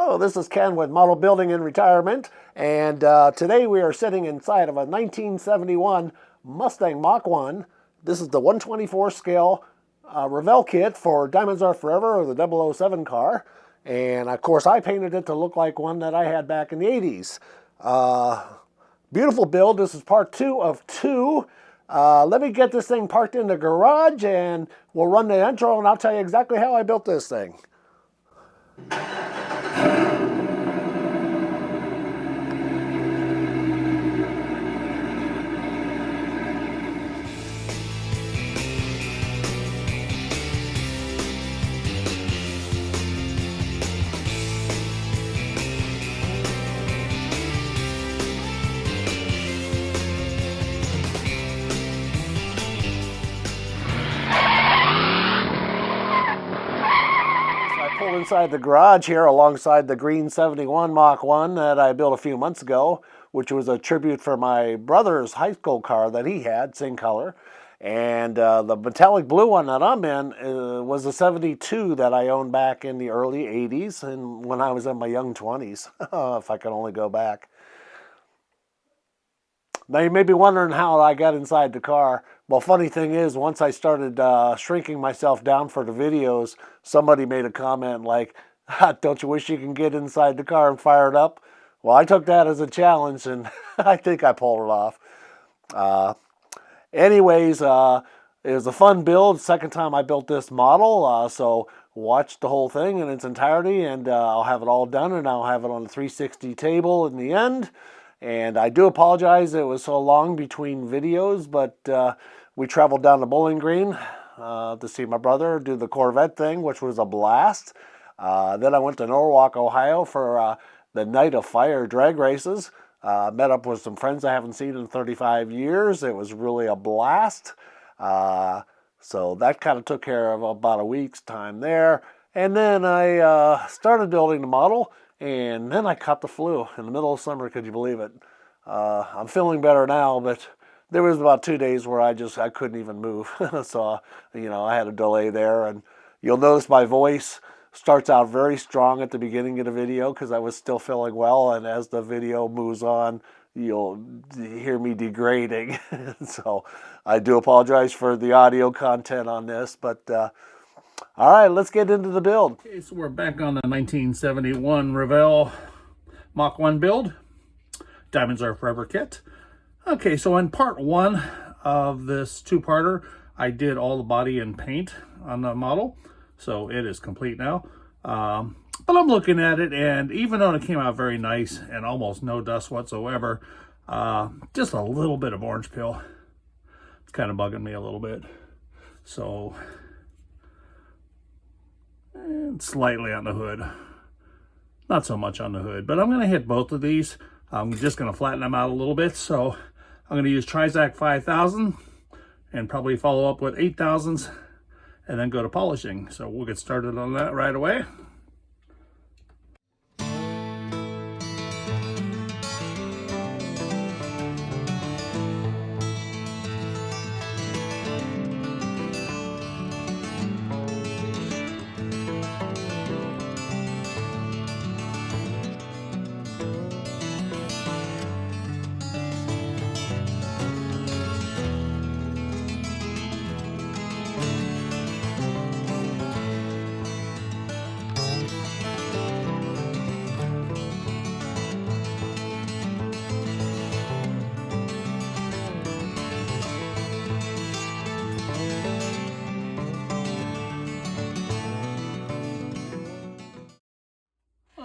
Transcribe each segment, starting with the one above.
Hello, this is Ken with Model Building and Retirement, and today we are sitting inside of a 1971 Mustang Mach 1. This is the 124 scale Revell kit for Diamonds Are Forever, or the 007 car, and of course I painted it to look like one that I had back in the 80s. Beautiful build. This is part 2 of 2. Let me get this thing parked in the garage and we'll run the intro and I'll tell you exactly how I built this thing. Inside the garage here alongside the green 71 Mach 1 that I built a few months ago, which was a tribute for my brother's high school car that he had, same color. And the metallic blue one that I'm in was a 72 that I owned back in the early 80s and when I was in my young 20s, if I could only go back. Now you may be wondering how I got inside the car. Well, funny thing is, once I started shrinking myself down for the videos, somebody made a comment like, don't you wish you can get inside the car and fire it up? Well, I took that as a challenge, and I think I pulled it off. Anyways, it was a fun build. Second time I built this model, so watch the whole thing in its entirety, and I'll have it all done, and I'll have it on the 360 table in the end. And I do apologize it was so long between videos, but we traveled down to Bowling Green to see my brother do the Corvette thing, which was a blast. Then I went to Norwalk, Ohio for the Night of Fire drag races. Met up with some friends I haven't seen in 35 years. It was really a blast. So that kind of took care of about a week's time there. And then I started building the model. And then I caught the flu in the middle of summer. Could you believe it? I'm feeling better now, but there was about 2 days where I couldn't even move. So, I had a delay there. And you'll notice my voice starts out very strong at the beginning of the video because I was still feeling well. And as the video moves on, you'll hear me degrading. So I do apologize for the audio content on this, but all right, let's get into the build. Okay, so we're back on the 1971 Revell Mach 1 build, Diamonds Are Forever kit. Okay, so in part 1 of this two-parter, I did all the body and paint on the model, so it is complete now. But I'm looking at it, and even though it came out very nice and almost no dust whatsoever, just a little bit of orange peel. It's kind of bugging me a little bit. So and slightly on the hood, not so much on the hood, but I'm going to hit both of these. I'm just going to flatten them out a little bit, so I'm going to use Trizac 5000 and probably follow up with 8000s and then go to polishing. So we'll get started on that right away.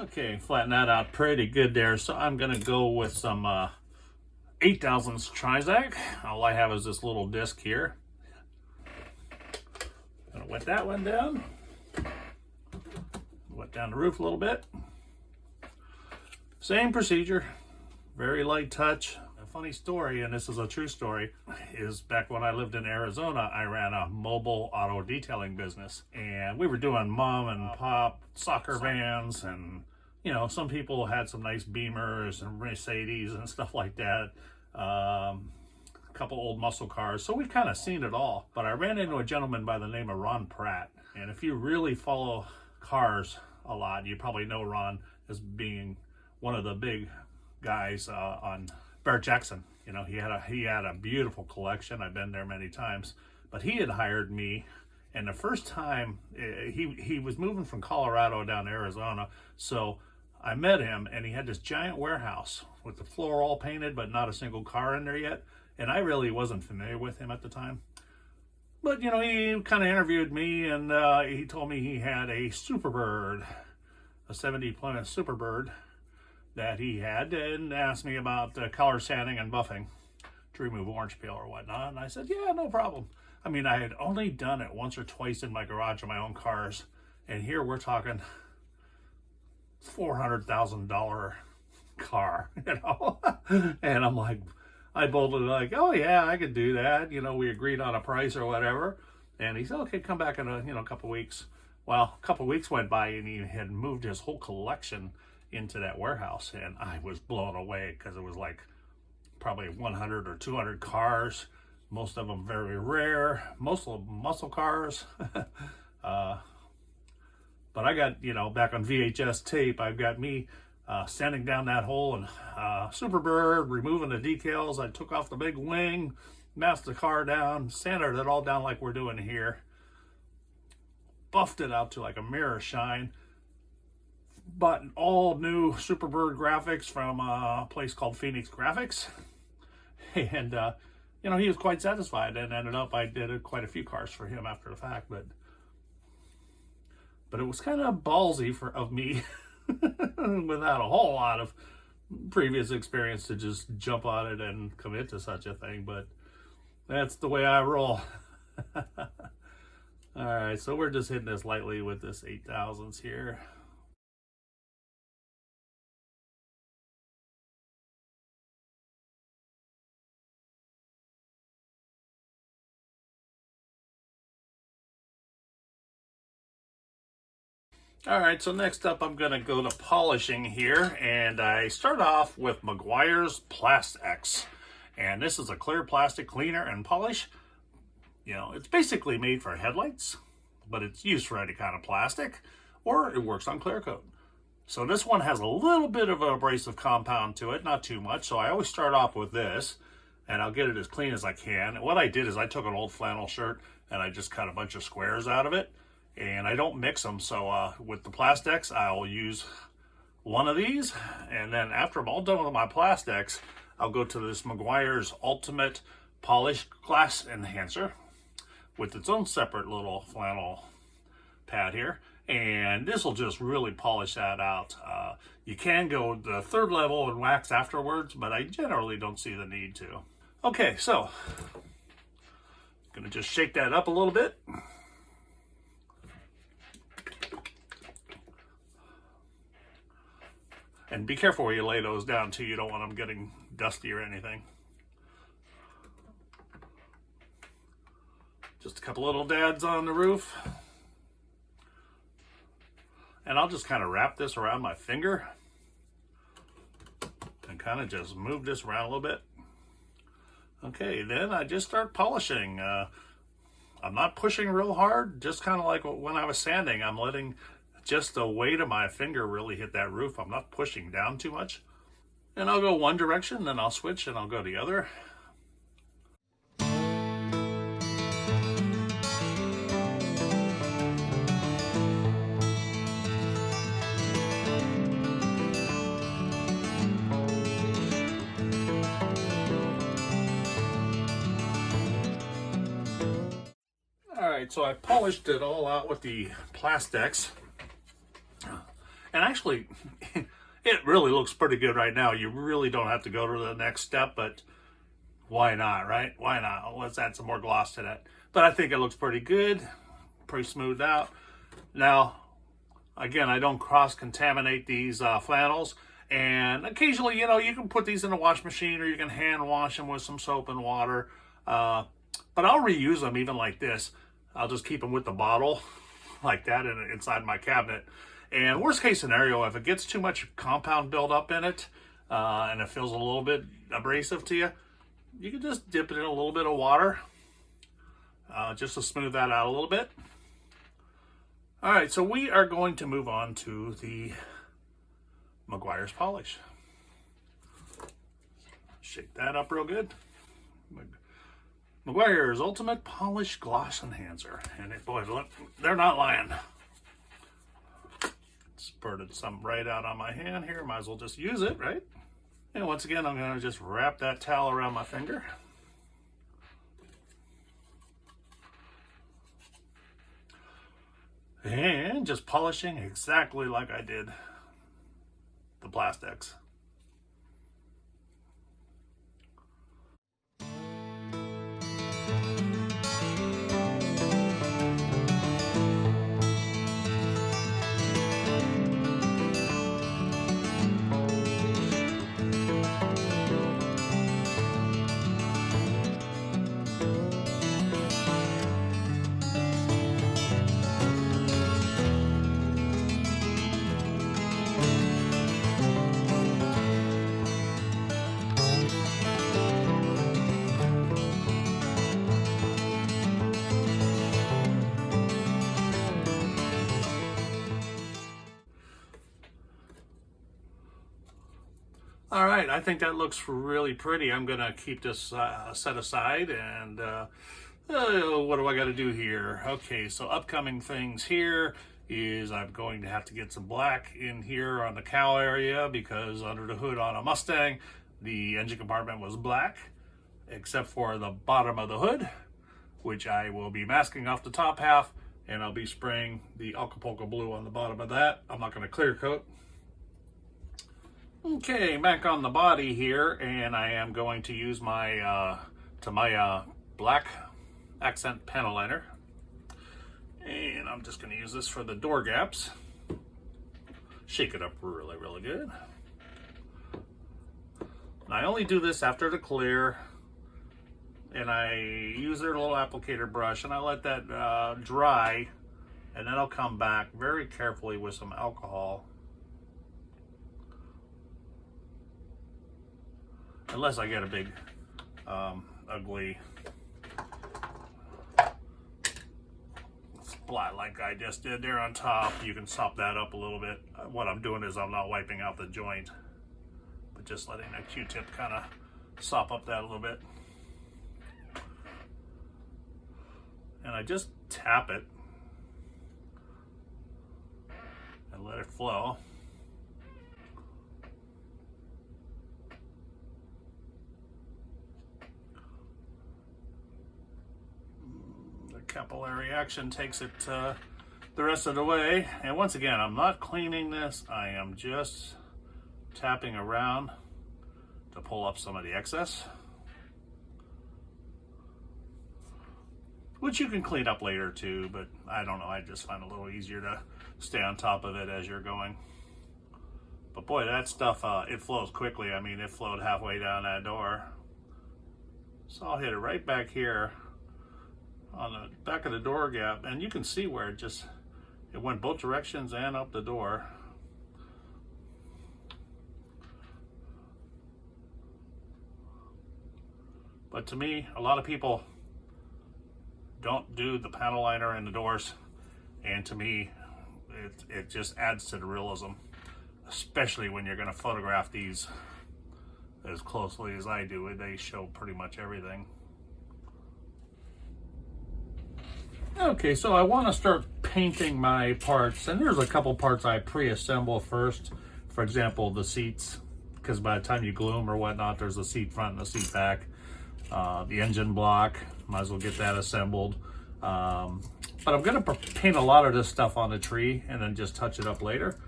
Okay, flatten that out pretty good there. So I'm going to go with some 8000s Trizac. All I have is this little disc here. Going to wet that one down. Wet down the roof a little bit. Same procedure, very light touch. A funny story, and this is a true story, is back when I lived in Arizona, I ran a mobile auto detailing business. And we were doing mom and pop soccer vans, and some people had some nice Beamers and Mercedes and stuff like that. A couple old muscle cars. So we kind of seen it all. But I ran into a gentleman by the name of Ron Pratt. And if you really follow cars a lot, you probably know Ron. as being one of the big guys on Barrett Jackson. You know, he had a beautiful collection. I've been there many times, but he had hired me. And the first time he was moving from Colorado down to Arizona, so I met him, and he had this giant warehouse with the floor all painted, but not a single car in there yet. And I really wasn't familiar with him at the time. But, you know, he kind of interviewed me, and he told me he had a Superbird, a 70 Plymouth Superbird that he had, and asked me about color sanding and buffing to remove orange peel or whatnot. And I said, yeah, no problem. I mean, I had only done it once or twice in my garage of my own cars. And here we're talking $400,000 car, you know? And I'm like, I boldly like, oh yeah, I could do that. You know, we agreed on a price or whatever. And he said, okay, come back in a couple of weeks. Well, a couple of weeks went by, and he had moved his whole collection into that warehouse. And I was blown away, because it was like probably 100 or 200 cars. Most of them very rare, most of them muscle cars. But I got, you know, back on VHS tape, I've got me sanding down that hole and Superbird, removing the decals. I took off the big wing, masked the car down, sanded it all down like we're doing here. Buffed it out to like a mirror shine. Bought all new Superbird graphics from a place called Phoenix Graphics. And, you know, he was quite satisfied, and ended up, I did quite a few cars for him after the fact, but it was kind of ballsy of me without a whole lot of previous experience to just jump on it and commit to such a thing, but that's the way I roll. All right, so we're just hitting this lightly with this 8000s here. All right, so next up I'm going to go to polishing here, and I start off with Meguiar's Plastex. And this is a clear plastic cleaner and polish. You know, it's basically made for headlights, but it's used for any kind of plastic, or it works on clear coat. So this one has a little bit of an abrasive compound to it, not too much, so I always start off with this, and I'll get it as clean as I can. And what I did is I took an old flannel shirt, and I just cut a bunch of squares out of it. And I don't mix them, so with the Plastex, I'll use one of these, and then after I'm all done with my Plastex, I'll go to this Meguiar's Ultimate Polish Glass Enhancer with its own separate little flannel pad here, and this will just really polish that out. You can go the third level and wax afterwards, but I generally don't see the need to. Okay, so I'm gonna just shake that up a little bit. And be careful where you lay those down too. You don't want them getting dusty or anything. Just a couple little dads on the roof. And I'll just kind of wrap this around my finger and kind of just move this around a little bit. Okay, then I just start polishing. I'm not pushing real hard, just kind of like when I was sanding. I'm letting just the weight of my finger really hit that roof. I'm not pushing down too much. And I'll go one direction, then I'll switch and I'll go the other. Alright, so I polished it all out with the Plastex. And actually, it really looks pretty good right now. You really don't have to go to the next step, but why not, right? Why not? Let's add some more gloss to that. But I think it looks pretty good, pretty smoothed out. Now, again, I don't cross-contaminate these flannels. And occasionally, you know, you can put these in a wash machine, or you can hand wash them with some soap and water. But I'll reuse them even like this. I'll just keep them with the bottle like that inside my cabinet. And worst case scenario, if it gets too much compound buildup in it, and it feels a little bit abrasive to you, you can just dip it in a little bit of water, just to smooth that out a little bit. All right, so we are going to move on to the Meguiar's polish. Shake that up real good. Meguiar's Ultimate Polish Gloss Enhancer. And it, boy, look, they're not lying. Spurted some right out on my hand here. Might as well just use it, right? And once again, I'm going to just wrap that towel around my finger. And just polishing exactly like I did the plastics. All right, I think that looks really pretty. I'm gonna keep this set aside, and what do I gotta do here? Okay, so upcoming things here is I'm going to have to get some black in here on the cowl area, because under the hood on a Mustang, the engine compartment was black, except for the bottom of the hood, which I will be masking off the top half, and I'll be spraying the Acapulco blue on the bottom of that. I'm not gonna clear coat. Okay, back on the body here, and I am going to use my black accent panel liner, and I'm just going to use this for the door gaps. Shake it up really, really good. And I only do this after the clear, and I use their little applicator brush, and I let that dry, and then I'll come back very carefully with some alcohol. Unless I get a big, ugly splat like I just did there on top. You can sop that up a little bit. What I'm doing is I'm not wiping out the joint, but just letting that Q-tip kind of sop up that a little bit. And I just tap it and let it flow. Capillary action takes it the rest of the way. And once again, I'm not cleaning this. I am just tapping around to pull up some of the excess, which you can clean up later too, but I don't know, I just find it a little easier to stay on top of it as you're going. But boy, that stuff, it flows quickly. I mean, it flowed halfway down that door. So I'll hit it right back here on the back of the door gap, and you can see where it went both directions and up the door. But to me, a lot of people don't do the panel liner in the doors, and to me it just adds to the realism, especially when you're going to photograph these as closely as I do. They show pretty much everything. Okay, so I want to start painting my parts, and there's a couple parts I pre-assemble first. For example, the seats, because by the time you glue them or whatnot, there's a seat front and a seat back. The engine block, might as well get that assembled. But I'm going to paint a lot of this stuff on the tree and then just touch it up later.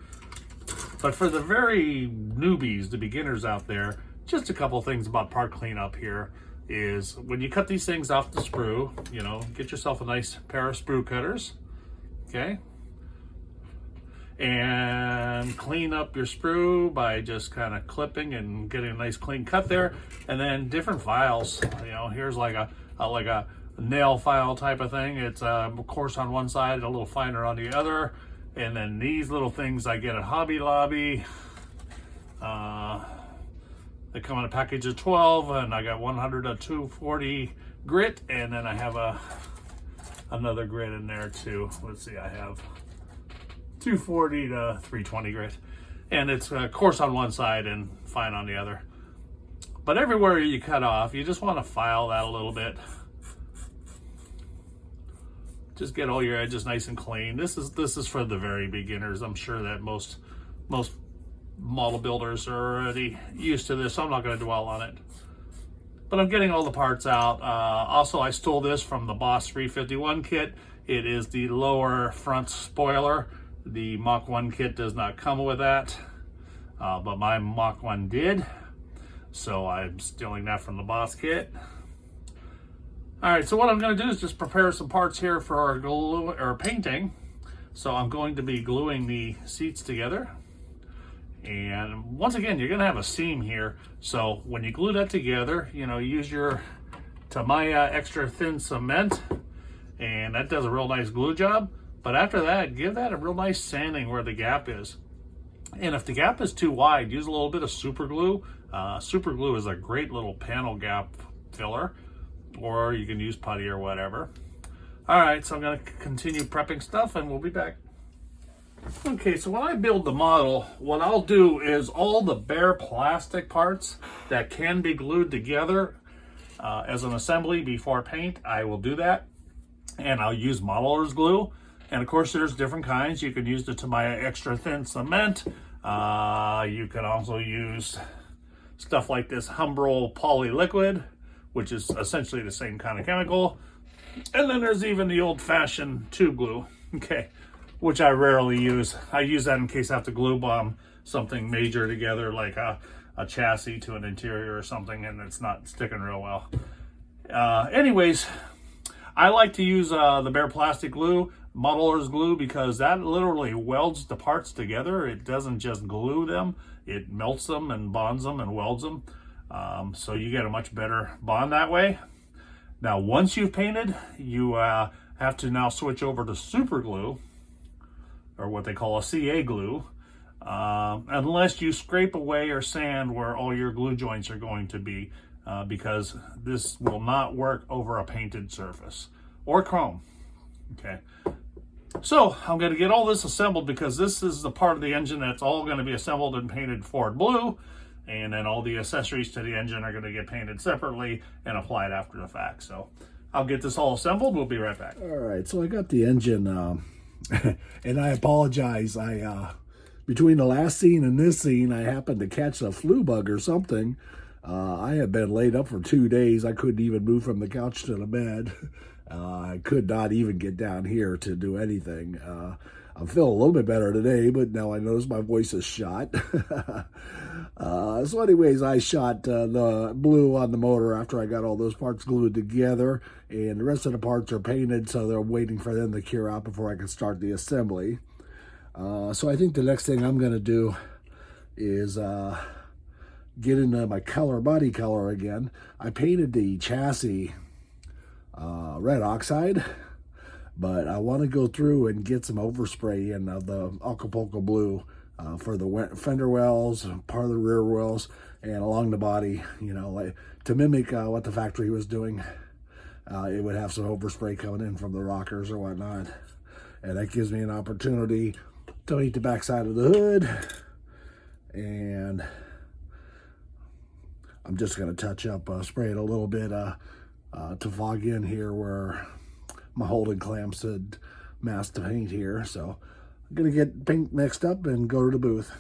But for the very newbies, the beginners out there, just a couple things about part cleanup here. Is when you cut these things off the sprue, you know, get yourself a nice pair of sprue cutters, okay? And clean up your sprue by just kind of clipping and getting a nice clean cut there. And then different files, you know, here's like a nail file type of thing. It's coarse on one side, a little finer on the other. And then these little things I get at Hobby Lobby. They come in a package of 12, and I got 100 to 240 grit, and then I have another grit in there too. Let's see, I have 240 to 320 grit. and it's coarse on one side and fine on the other. But everywhere you cut off, you just want to file that a little bit. Just get all your edges nice and clean. This is for the very beginners. I'm sure that most model builders are already used to this, so I'm not going to dwell on it. But I'm getting all the parts out. Also, I stole this from the Boss 351 kit. It is the lower front spoiler. The Mach 1 kit does not come with that, but my Mach 1 did. So I'm stealing that from the Boss kit. All right, so what I'm going to do is just prepare some parts here for our glue or painting. So I'm going to be gluing the seats together. And once again, you're going to have a seam here. So when you glue that together, you know, use your Tamiya extra thin cement, and that does a real nice glue job. But after that, give that a real nice sanding where the gap is. And if the gap is too wide, use a little bit of super glue. Super glue is a great little panel gap filler, or you can use putty or whatever. All right, so I'm going to continue prepping stuff and we'll be back. Okay, so when I build the model, what I'll do is all the bare plastic parts that can be glued together as an assembly before paint, I will do that. And I'll use modeler's glue. And of course, there's different kinds. You can use the Tamiya extra thin cement. You can also use stuff like this Humbrol poly liquid, which is essentially the same kind of chemical. And then there's even the old-fashioned tube glue, okay, which I rarely use. I use that in case I have to glue bomb something major together, like a chassis to an interior or something, and it's not sticking real well. Anyways, I like to use the bare plastic glue, modeler's glue, because that literally welds the parts together. It doesn't just glue them, it melts them and bonds them and welds them. So you get a much better bond that way. Now, once you've painted, you have to now switch over to super glue, or what they call a CA glue, unless you scrape away or sand where all your glue joints are going to be, because this will not work over a painted surface or chrome. Okay, so I'm going to get all this assembled because this is the part of the engine that's all going to be assembled and painted Ford blue, and then all the accessories to the engine are going to get painted separately and applied after the fact. So I'll get this all assembled. We'll be right back. All right, so I got the engine, and I apologize. Between the last scene and this scene, I happened to catch a flu bug or something. I had been laid up for 2 days. I couldn't even move from the couch to the bed. I could not even get down here to do anything. I'm feeling a little bit better today, but now I notice my voice is shot. So anyways, I shot the blue on the motor after I got all those parts glued together, and the rest of the parts are painted, so they're waiting for them to cure out before I can start the assembly. So I think the next thing I'm going to do is get into my body color again. I painted the chassis red oxide, but I want to go through and get some overspray in the Acapulco blue for the fender wells, part of the rear wells, and along the body, you know, like to mimic what the factory was doing. It would have some overspray coming in from the rockers or whatnot, and that gives me an opportunity to paint the backside of the hood. And I'm just going to touch up, spray it a little bit to fog in here where my holding clamps had masked the paint here. So I'm going to get paint mixed up and go to the booth.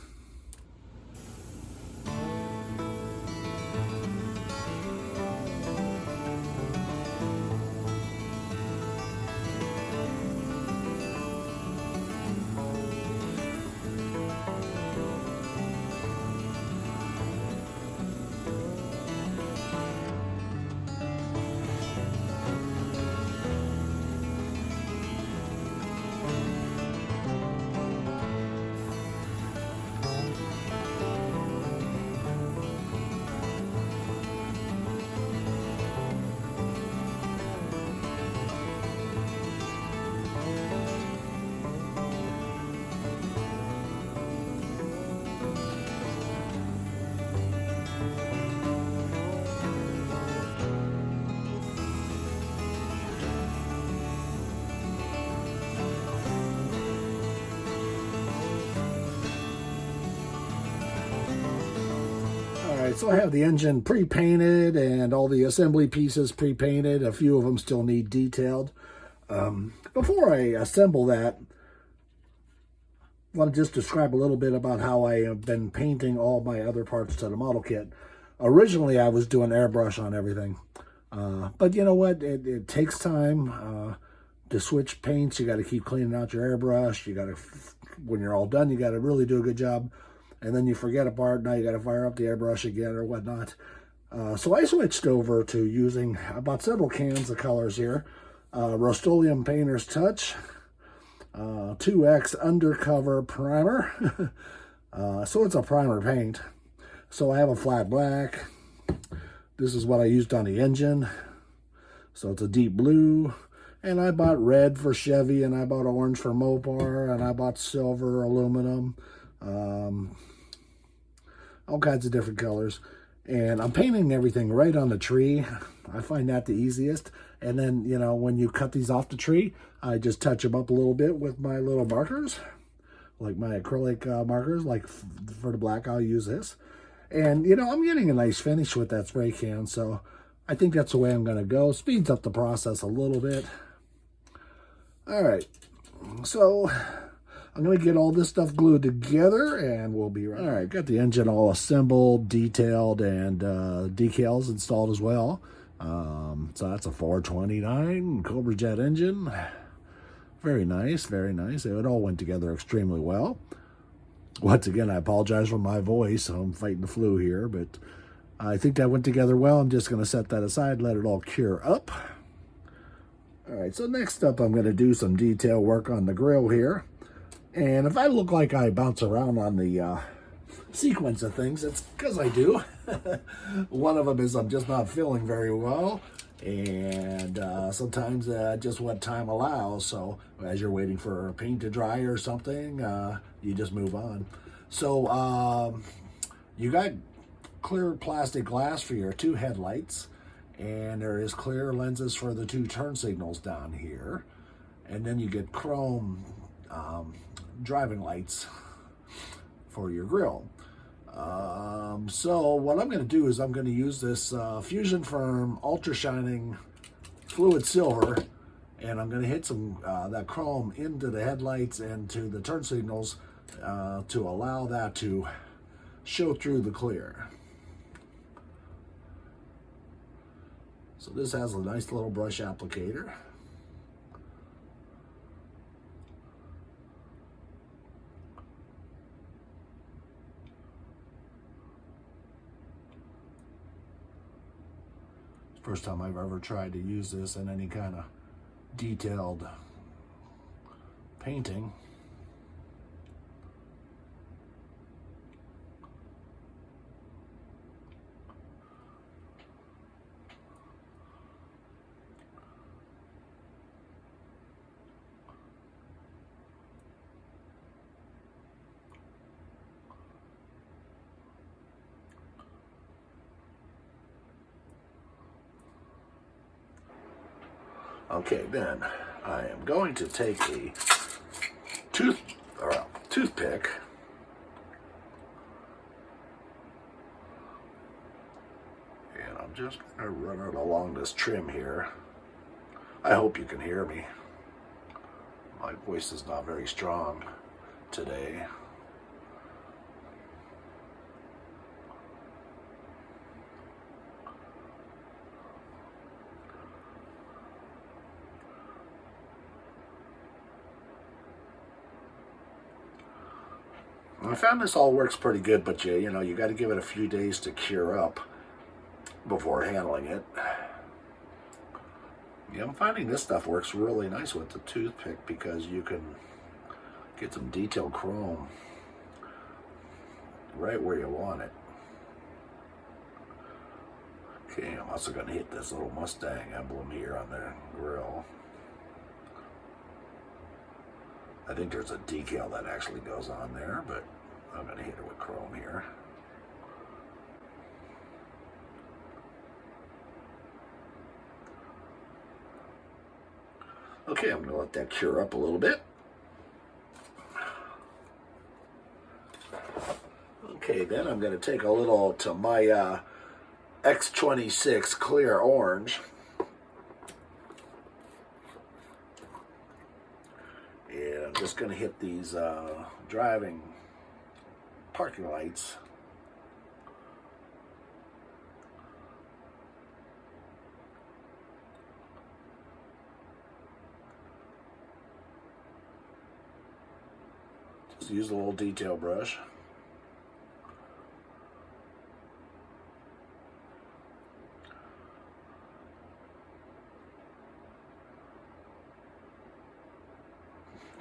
right, so I have the engine pre-painted and all the assembly pieces pre-painted. A few of them still need detailed. Before I assemble that, I want to just describe a little bit about how I have been painting all my other parts to the model kit. Originally, I was doing airbrush on everything. But you know what? It takes time to switch paints. You got to keep cleaning out your airbrush. You got to, when you're all done, you got to really do a good job. And then you forget a part. Now you got to fire up the airbrush again or whatnot. So I switched over to using, I bought several cans of colors here. Rust-Oleum Painter's Touch, 2X Undercover Primer. So it's a primer paint. So I have a flat black. This is what I used on the engine. So it's a deep blue. And I bought red for Chevy, and I bought orange for Mopar, and I bought silver, aluminum, all kinds of different colors. And I'm painting everything right on the tree. I find that the easiest. And then, you know, when you cut these off the tree, I just touch them up a little bit with my little markers, like my acrylic markers. Like for the black, I'll use this. And, you know, I'm getting a nice finish with that spray can, so I think that's the way I'm going to go. Speeds up the process a little bit. All right, so I'm going to get all this stuff glued together, and we'll be right. All right, got the engine all assembled, detailed, and decals installed as well. So that's a 429 Cobra Jet engine. Very nice, very nice. It all went together extremely well. Once again, I apologize for my voice. I'm fighting the flu here, but I think that went together well. I'm just going to set that aside, let it all cure up. All right, so next up, I'm going to do some detail work on the grill here. And if I look like I bounce around on the sequence of things, it's because I do. One of them is I'm just not feeling very well. And sometimes just what time allows. So as you're waiting for paint to dry or something, you just move on. So you got clear plastic glass for your 2 headlights, and there is clear lenses for the 2 turn signals down here. And then you get chrome driving lights for your grill. So what I'm going to do is I'm going to use this Fusion Firm Ultra Shining Fluid Silver, and I'm going to hit some that chrome into the headlights and to the turn signals to allow that to show through the clear. So this has a nice little brush applicator. First time I've ever tried to use this in any kind of detailed painting. Okay, then I am going to take a toothpick and I'm just going to run it along this trim here. I hope you can hear me. My voice is not very strong today. I found this all works pretty good, but you know, you got to give it a few days to cure up before handling it. Yeah, I'm finding this stuff works really nice with the toothpick because you can get some detailed chrome right where you want it. Okay, I'm also going to hit this little Mustang emblem here on the grill. I think there's a decal that actually goes on there, but I'm going to hit it with chrome here. Okay, I'm going to let that cure up a little bit. Okay, then I'm going to take a little to my X26 clear orange. And I'm just going to hit these driving parking lights. Just use a little detail brush.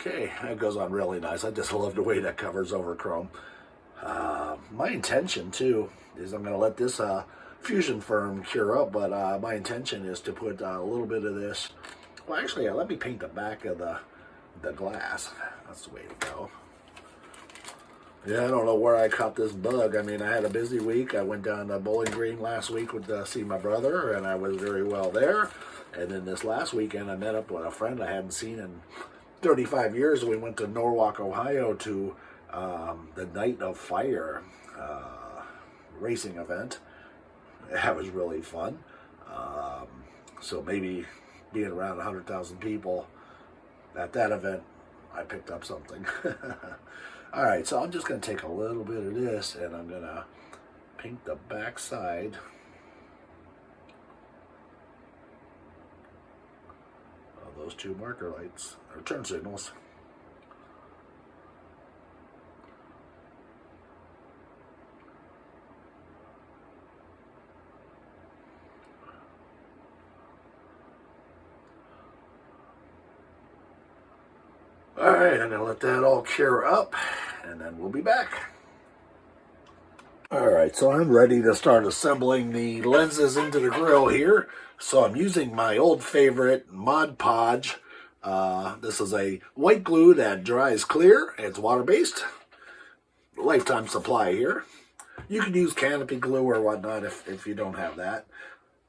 Okay, that goes on really nice. I just love the way that covers over chrome. My intention, too, is I'm going to let this fusion firm cure up, but my intention is to put a little bit of this. Well, actually, let me paint the back of the glass. That's the way to go. Yeah, I don't know where I caught this bug. I mean, I had a busy week. I went down to Bowling Green last week to see my brother, and I was very well there. And then this last weekend, I met up with a friend I hadn't seen in 35 years. We went to Norwalk, Ohio to the Night of Fire racing event. That was really fun. So maybe being around 100,000 people at that event, I picked up something. All right, so I'm just going to take a little bit of this and I'm going to paint the back side of those two marker lights, or turn signals. All right, I'm gonna let that all cure up and then we'll be back. All right, so I'm ready to start assembling the lenses into the grill here. So I'm using my old favorite Mod Podge. This is a white glue that dries clear. It's water-based. Lifetime supply here. You can use canopy glue or whatnot if you don't have that.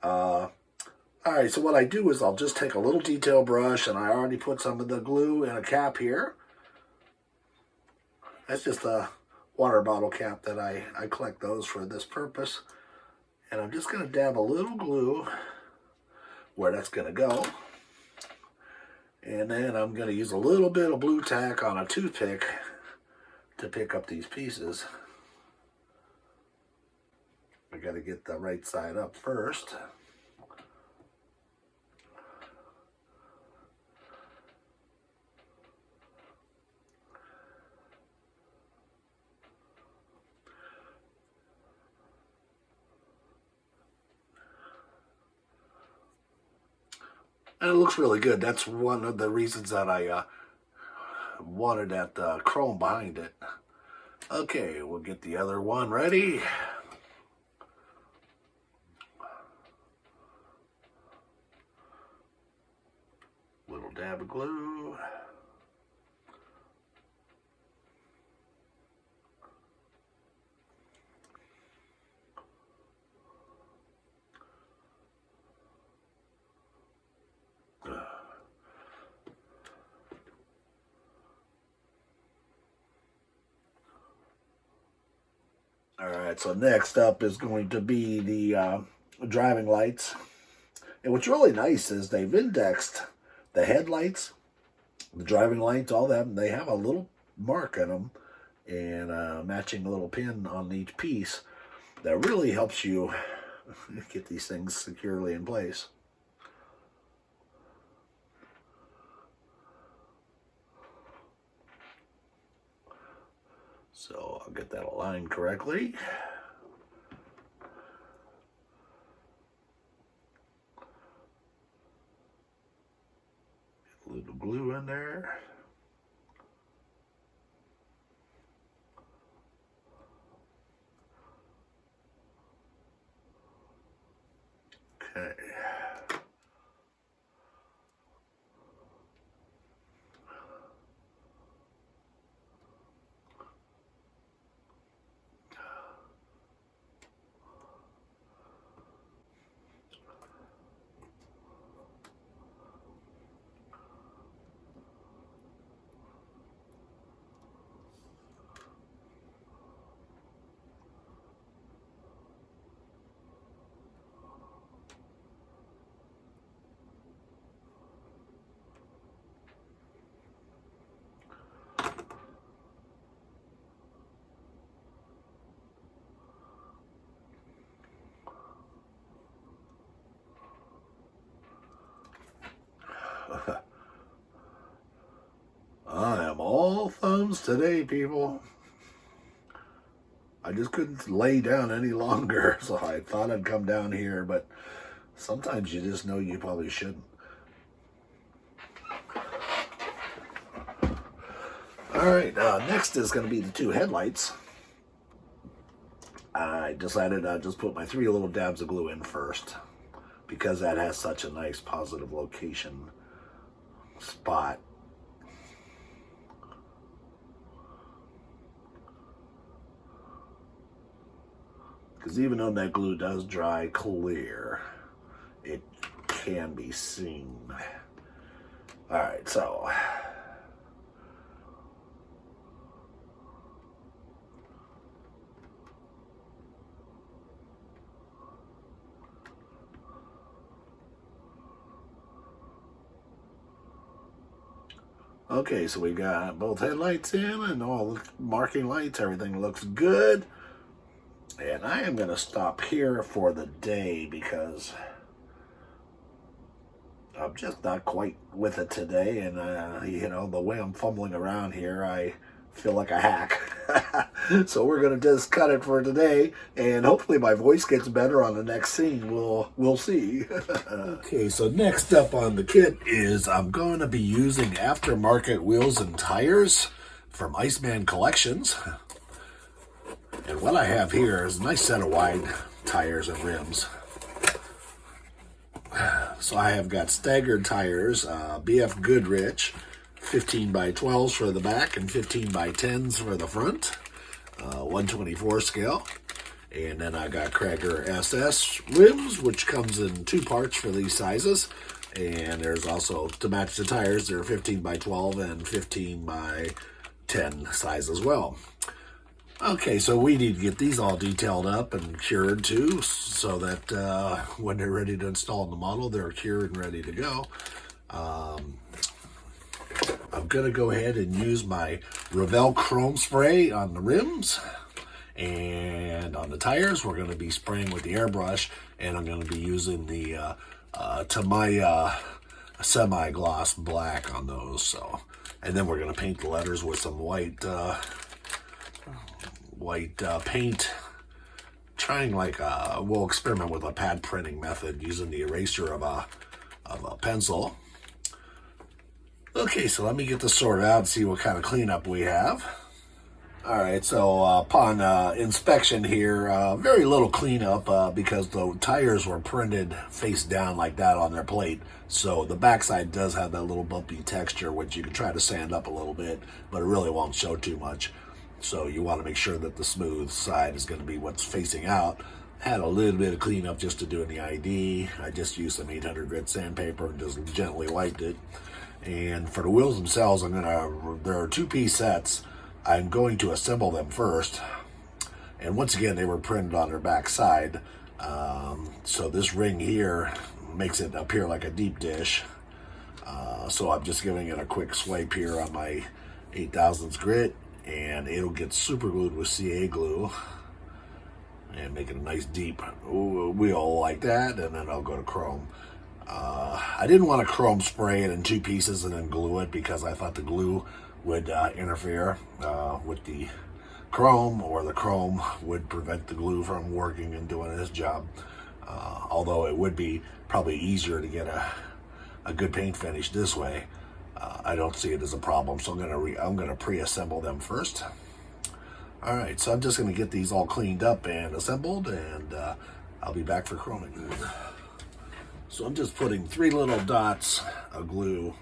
All right, so what I do is I'll just take a little detail brush, and I already put some of the glue in a cap here. That's just a water bottle cap that I collect those for this purpose. And I'm just going to dab a little glue where that's going to go. And then I'm going to use a little bit of blue tack on a toothpick to pick up these pieces. I got to get the right side up first. And it looks really good. That's one of the reasons that I wanted that chrome behind it. Okay, we'll get the other one ready. Little dab of glue. All right, so next up is going to be the driving lights. And what's really nice is they've indexed the headlights, the driving lights, all that. They have a little mark in them and matching a little pin on each piece that really helps you get these things securely in place. So I'll get that aligned correctly. Get a little glue in there. Okay. No thumbs today, people. I just couldn't lay down any longer, so I thought I'd come down here, but sometimes you just know you probably shouldn't. Alright, next is going to be the two headlights. I decided I'd just put my 3 little dabs of glue in first, because that has such a nice positive location spot. Because even though that glue does dry clear, it can be seen. Alright, so okay, so we got both headlights in and all the marking lights. Everything looks good. And I am going to stop here for the day because I'm just not quite with it today. And, you know, the way I'm fumbling around here, I feel like a hack. So we're going to just cut it for today. And hopefully my voice gets better on the next scene. We'll see. Okay, so next up on the kit is I'm going to be using aftermarket wheels and tires from Iceman Collections. And what I have here is a nice set of wide tires and rims. So I have got staggered tires, BF Goodrich, 15 by 12s for the back and 15 by 10s for the front, 124 scale. And then I got Krager SS rims, which comes in 2 parts for these sizes. And there's also, to match the tires, they're 15 by 12 and 15 by 10 size as well. Okay, so we need to get these all detailed up and cured too, so that when they're ready to install in the model, they're cured and ready to go. I'm going to go ahead and use my Revell chrome spray on the rims, and on the tires, we're going to be spraying with the airbrush, and I'm going to be using the Tamiya semi-gloss black on those. So, and then we're going to paint the letters with some white paint, trying like we'll experiment with a pad printing method using the eraser of a pencil. Okay, so let me get this sorted out and see what kind of cleanup we have. Alright, so upon inspection here, very little cleanup because the tires were printed face down like that on their plate. So the backside does have that little bumpy texture, which you can try to sand up a little bit, but it really won't show too much. So you want to make sure that the smooth side is going to be what's facing out. Had a little bit of cleanup just to do in the ID. I just used some 800 grit sandpaper and just gently wiped it. And for the wheels themselves, there are 2-piece sets. I'm going to assemble them first. And once again, they were printed on their back side. So this ring here makes it appear like a deep dish. So I'm just giving it a quick swipe here on my 8/1000 grit. And it'll get super glued with CA glue and make it a nice deep wheel like that, and then I'll go to chrome. I didn't want to chrome spray it in 2 pieces and then glue it because I thought the glue would interfere with the chrome, or the chrome would prevent the glue from working and doing its job. Although it would be probably easier to get a good paint finish this way. I don't see it as a problem, so I'm gonna pre-assemble them first. All right, so I'm just gonna get these all cleaned up and assembled, and I'll be back for chroming. So I'm just putting 3 little dots of glue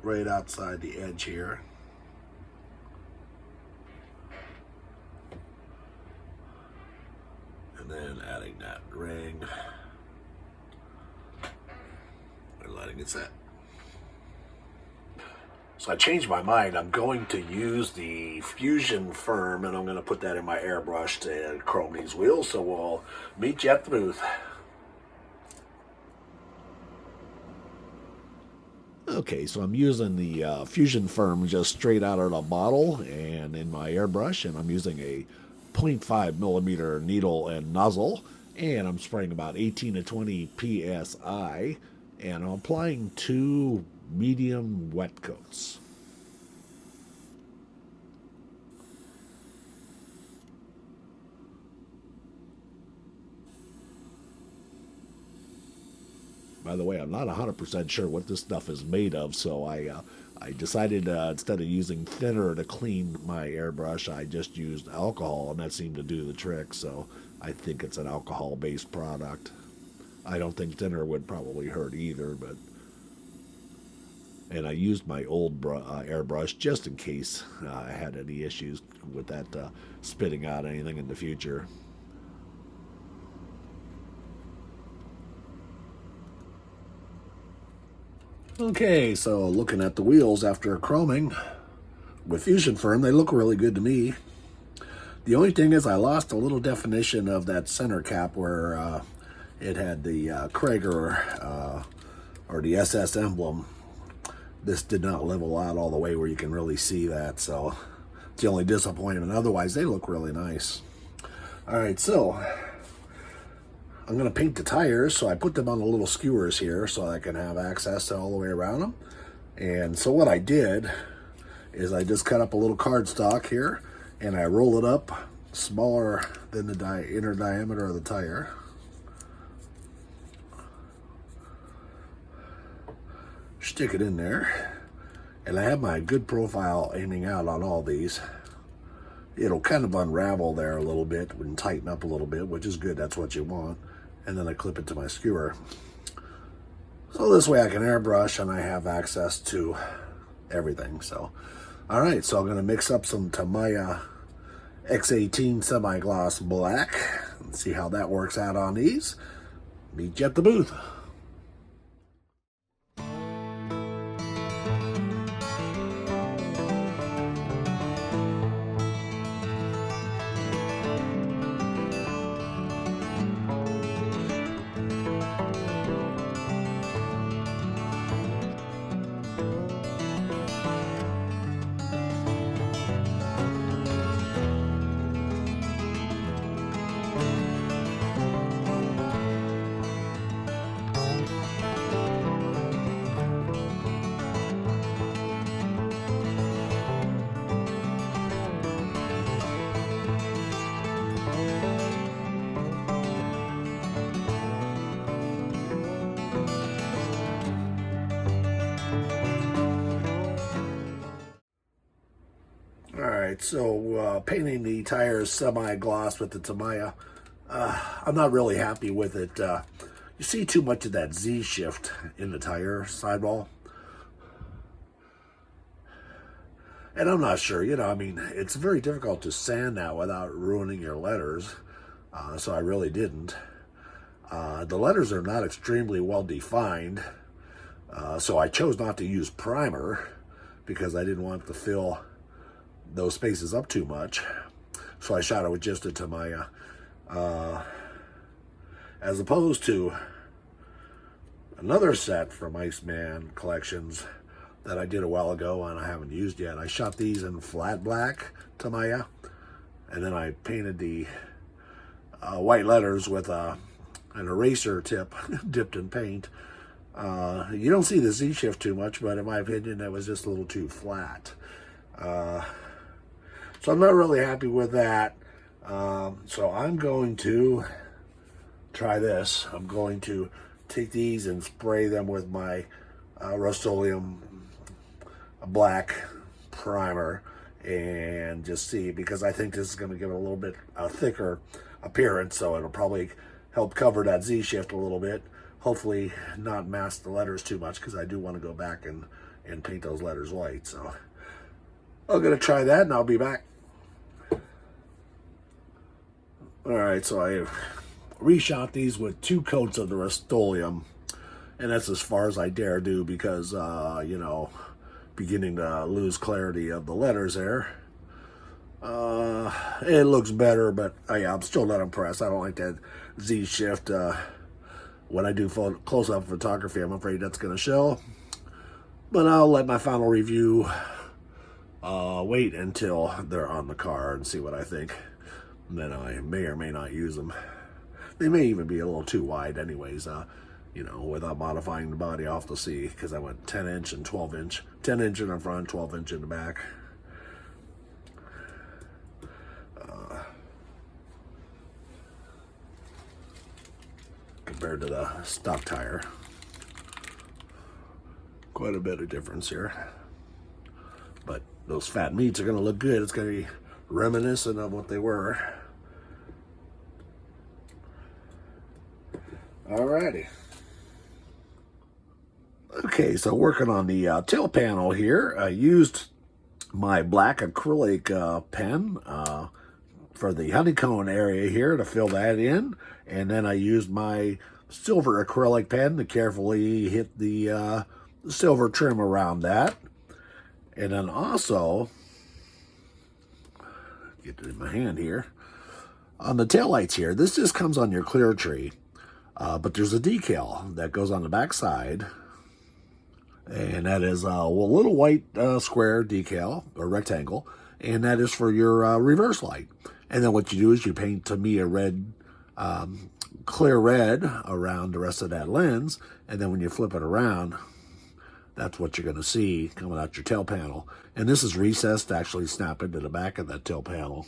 right outside the edge here. And then adding that ring and letting it set. So I changed my mind. I'm going to use the Fusion Firm, and I'm going to put that in my airbrush to chrome these wheels. So we'll meet you at the booth. Okay, so I'm using the Fusion Firm just straight out of the bottle and in my airbrush, and I'm using a 0.5 millimeter needle and nozzle, and I'm spraying about 18 to 20 psi, and I'm applying 2 medium wet coats. By the way, I'm not 100% sure what this stuff is made of, so I decided instead of using thinner to clean my airbrush, I just used alcohol, and that seemed to do the trick, so I think it's an alcohol-based product. I don't think thinner would probably hurt either, but... And I used my old airbrush just in case I had any issues with that spitting out anything in the future. Okay, so looking at the wheels after chroming with Fusion Firm, they look really good to me. The only thing is I lost a little definition of that center cap where it had the Krager or the SS emblem. This did not level out all the way where you can really see that, so it's the only disappointment. Otherwise, they look really nice. All right, so I'm going to paint the tires, so I put them on the little skewers here so I can have access to all the way around them. And so what I did is I just cut up a little cardstock here, and I roll it up smaller than the inner diameter of the tire. Stick it in there, and I have my good profile aiming out on all these. It'll kind of unravel there a little bit and tighten up a little bit, which is good. That's what you want. And then I clip it to my skewer. So this way I can airbrush and I have access to everything. So, all right, so I'm going to mix up some Tamiya X18 semi-gloss black and see how that works out on these. Meet you at the booth. Alright, so painting the tires semi-gloss with the Tamiya, I'm not really happy with it. You see too much of that Z-shift in the tire sidewall. And I'm not sure, I mean, it's very difficult to sand that without ruining your letters, so I really didn't. The letters are not extremely well defined, so I chose not to use primer because I didn't want to fill those spaces up too much. So I shot it with just a Tamiya. As opposed to another set from Iceman Collections that I did a while ago and I haven't used yet. I shot these in flat black Tamiya, and then I painted the white letters with an eraser tip dipped in paint. You don't see the Z-shift too much, but in my opinion, that was just a little too flat. So I'm not really happy with that. So I'm going to try this. I'm going to take these and spray them with my Rust-Oleum black primer and just see, because I think this is going to give it a little bit thicker appearance, so it'll probably help cover that Z-shift a little bit. Hopefully not mask the letters too much, because I do want to go back and paint those letters white. So I'm going to try that, and I'll be back. Alright, so I reshot these with 2 coats of the Rust-Oleum, and that's as far as I dare do because, beginning to lose clarity of the letters there. It looks better, but yeah, I'm still not impressed. I don't like that Z-shift. When I do close-up photography, I'm afraid that's going to show. But I'll let my final review wait until they're on the car and see what I think. And then I may or may not use them. They may even be a little too wide anyways, without modifying the body. I'll have to see, because I went 10-inch and 12-inch. 10-inch in the front, 12-inch in the back. Compared to the stock tire. Quite a bit of difference here. But those fat meats are going to look good. It's going to be reminiscent of what they were. Alrighty. Okay, so working on the tail panel here, I used my black acrylic pen for the honeycomb area here to fill that in, and then I used my silver acrylic pen to carefully hit the silver trim around that. And then also, get it in my hand here, on the taillights here, this just comes on your clear tree, but there's a decal that goes on the back side. And that is a little white square decal, or rectangle, and that is for your reverse light. And then what you do is you paint, to me, a red, clear red around the rest of that lens, and then when you flip it around, that's what you're going to see coming out your tail panel. And this is recessed to actually snap into the back of that tail panel,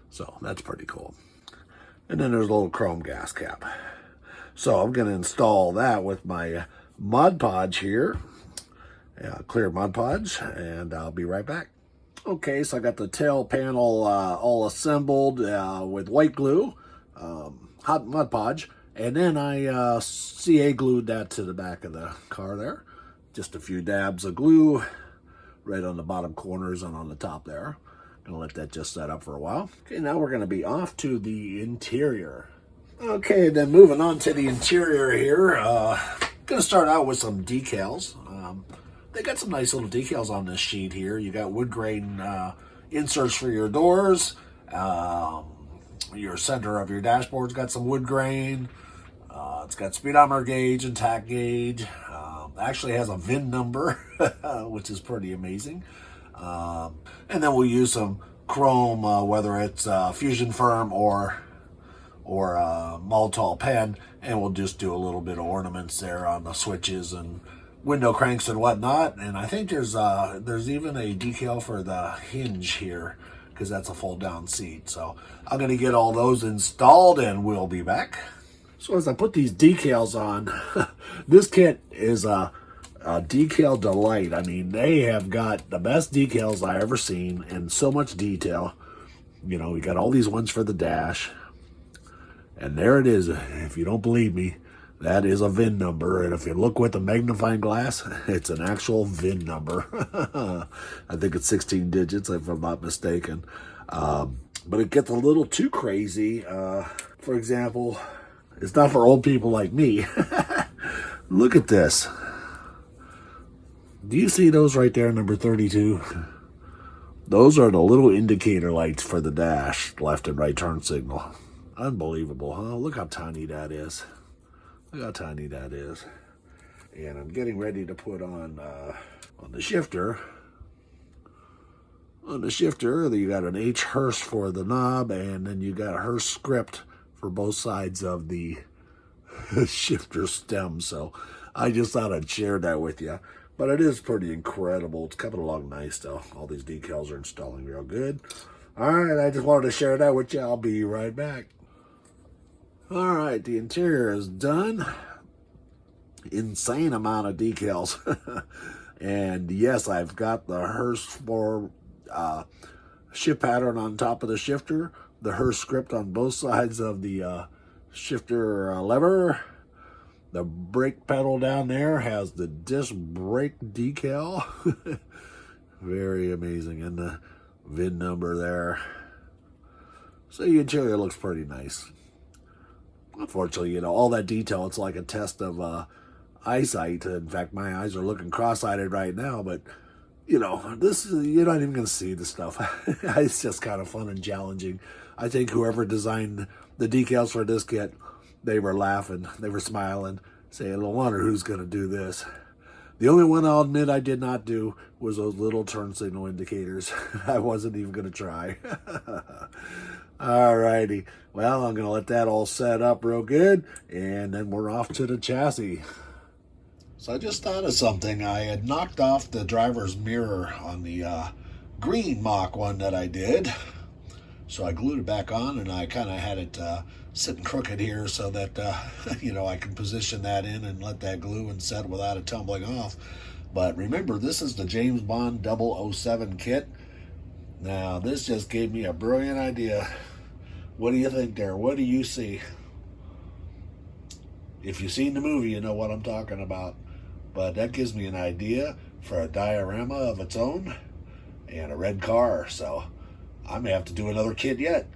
so that's pretty cool. And then there's a little chrome gas cap. So I'm going to install that with my Mod Podge here. Clear Mod Podge, and I'll be right back. Okay, so I got the tail panel all assembled with white glue, hot Mod Podge, and then I CA glued that to the back of the car there. Just a few dabs of glue right on the bottom corners and on the top there. Gonna let that just set up for a while. Okay, now we're gonna be off to the interior. Okay, then moving on to the interior here, gonna start out with some decals. They got some nice little decals on this sheet here. You got wood grain inserts for your doors. Your center of your dashboard's got some wood grain. It's got speedometer gauge and tach gauge. Actually has a VIN number, which is pretty amazing. And then we'll use some chrome, whether it's Fusion Firm or Maltol pen, and we'll just do a little bit of ornaments there on the switches and window cranks and whatnot. And I think there's even a decal for the hinge here, because that's a fold down seat. So I'm going to get all those installed and we'll be back. So as I put these decals on, this kit is a decal delight. I mean, they have got the best decals I ever seen and so much detail. You know, we got all these ones for the dash, and there it is. If you don't believe me, that is a VIN number, and if you look with a magnifying glass, it's an actual VIN number. I think it's 16 digits, if I'm not mistaken. But it gets a little too crazy. For example, it's not for old people like me. Look at this. Do you see those right there, number 32? Those are the little indicator lights for the dash, left and right turn signal. Unbelievable, huh? Look how tiny that is. Look how tiny that is. And I'm getting ready to put on the shifter. On the shifter, you got an H Hurst for the knob, and then you got a Hurst script for both sides of the shifter stem. So I just thought I'd share that with you. But it is pretty incredible. It's coming along nice, though. All these decals are installing real good. All right, I just wanted to share that with you. I'll be right back. All right, the interior is done. Insane amount of decals. And yes, I've got the Hurst for shift pattern on top of the shifter, the Hurst script on both sides of the shifter lever. The brake pedal down there has the disc brake decal. Very amazing. And the VIN number there. So the interior looks pretty nice. Unfortunately, you know, all that detail, it's like a test of eyesight. In fact, my eyes are looking cross-eyed right now, but, you know, this is, you're not even going to see the stuff. It's just kind of fun and challenging. I think whoever designed the decals for this kit, they were laughing, they were smiling, saying, no wonder who's going to do this. The only one I'll admit I did not do was those little turn signal indicators. I wasn't even going to try. Alrighty, well, I'm going to let that all set up real good, and then we're off to the chassis. So I just thought of something. I had knocked off the driver's mirror on the green Mach one that I did. So I glued it back on, and I kind of had it sitting crooked here so that, you know, I can position that in and let that glue and set without it tumbling off. But remember, this is the James Bond 007 kit. Now, this just gave me a brilliant idea. What do you think there? What do you see? If you've seen the movie, you know what I'm talking about. But that gives me an idea for a diorama of its own and a red car. So I may have to do another kit yet.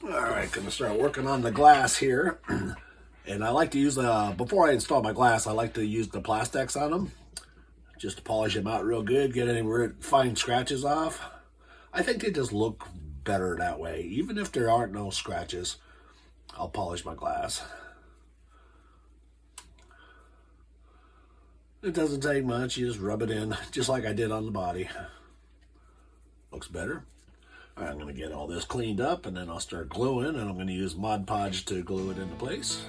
All right, gonna start working on the glass here. And I like to use before I install my glass, I like to use the Plastex on them just to polish them out real good, get any fine scratches off. I think they just look better that way. Even if there aren't no scratches, I'll polish my glass. It doesn't take much. You just rub it in, just like I did on the body. Looks better. All right, I'm going to get all this cleaned up, and then I'll start gluing, and I'm going to use Mod Podge to glue it into place.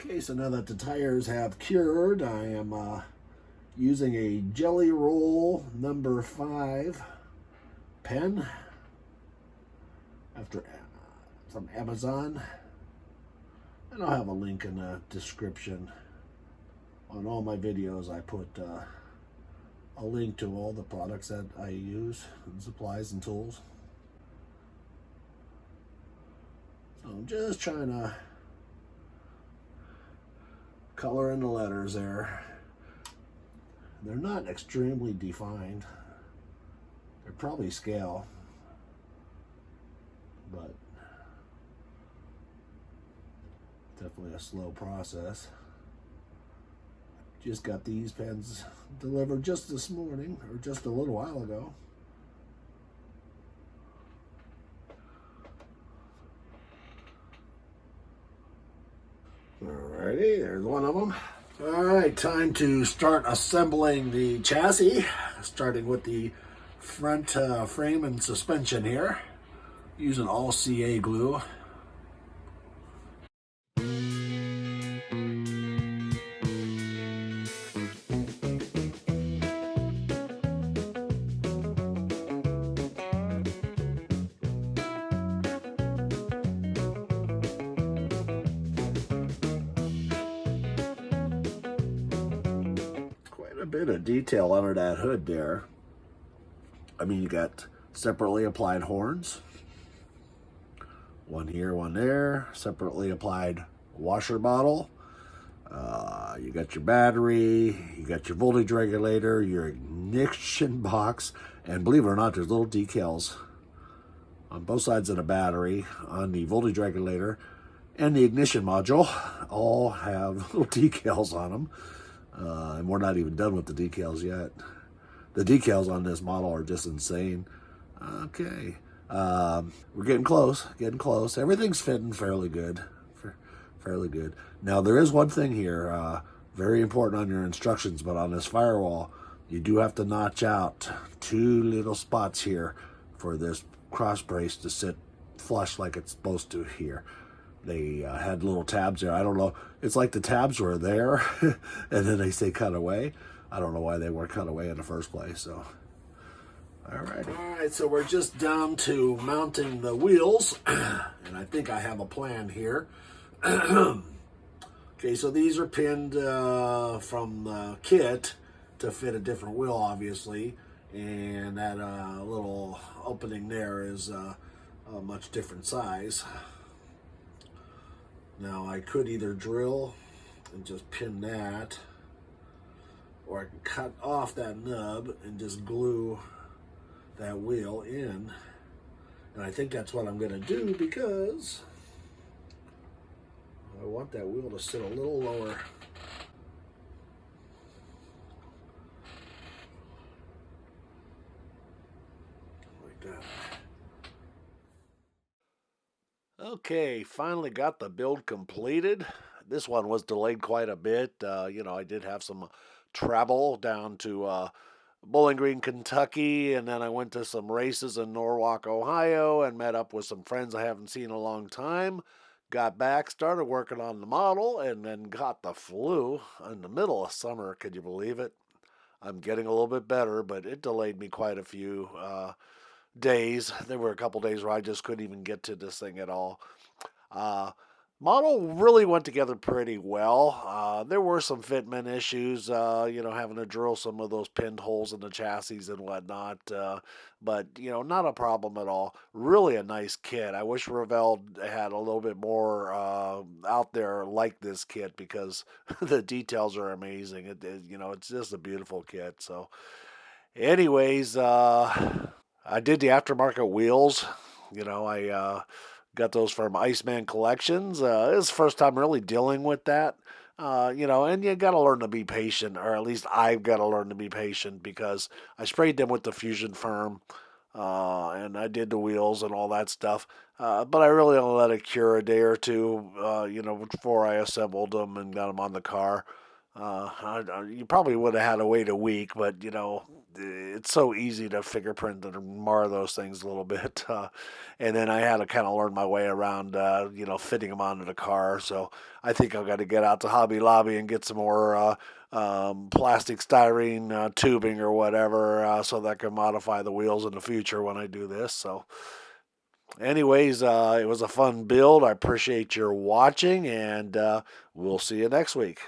Okay, so now that the tires have cured, I am using a Jelly Roll number 5 pen from Amazon. And I'll have a link in the description. On all my videos, I put a link to all the products that I use, and supplies and tools. So I'm just trying to color in the letters there. They're not extremely defined. They're probably scale, but definitely a slow process. Just got these pens delivered just this morning, or just a little while ago. Alrighty, there's one of them. Alright, time to start assembling the chassis, starting with the front frame and suspension here, using all CA glue. A bit of detail under that hood there. I mean, you got separately applied horns, one here, one there, separately applied washer bottle. You got your battery, you got your voltage regulator, your ignition box, and believe it or not, there's little decals on both sides of the battery, on the voltage regulator, and the ignition module. All have little decals on them. And we're not even done with the decals yet. The decals on this model are just insane. Okay. We're getting close, Everything's fitting fairly good. Now, there is one thing here, very important on your instructions, but on this firewall, you do have to notch out 2 little spots here for this cross brace to sit flush like it's supposed to here. They had little tabs there. I don't know. It's like the tabs were there, and then they say cut away. I don't know why they were cut away in the first place. So, all right. So we're just down to mounting the wheels, and I think I have a plan here. Okay, so these are pinned from the kit to fit a different wheel, obviously, and that little opening there is a much different size. Now, I could either drill and just pin that, or I can cut off that nub and just glue that wheel in. And I think that's what I'm going to do because I want that wheel to sit a little lower. Like that. Okay, finally got the build completed. This one was delayed quite a bit. I did have some travel down to Bowling Green, Kentucky, and then I went to some races in Norwalk, Ohio, and met up with some friends I haven't seen in a long time. Got back, started working on the model, and then got the flu in the middle of summer. Could you believe it? I'm getting a little bit better, but it delayed me quite a few days. There were a couple days where I just couldn't even get to this thing at all. Uh, Model really went together pretty well. There were some fitment issues, having to drill some of those pinned holes in the chassis and whatnot, but, not a problem at all. Really a nice kit. I wish Revell had a little bit more out there like this kit because the details are amazing. It's just a beautiful kit. So, anyways, I did the aftermarket wheels. I got those from Iceman Collections. It was the first time really dealing with that. And you got to learn to be patient, or at least I've got to learn to be patient because I sprayed them with the Fusion Firm, and I did the wheels and all that stuff. But I really only let it cure a day or two, before I assembled them and got them on the car. You probably would have had to wait a week, but it's so easy to fingerprint and mar those things a little bit. And then I had to kind of learn my way around, fitting them onto the car. So I think I've got to get out to Hobby Lobby and get some more plastic styrene tubing or whatever, so that I can modify the wheels in the future when I do this. So, anyways, it was a fun build. I appreciate your watching, and we'll see you next week.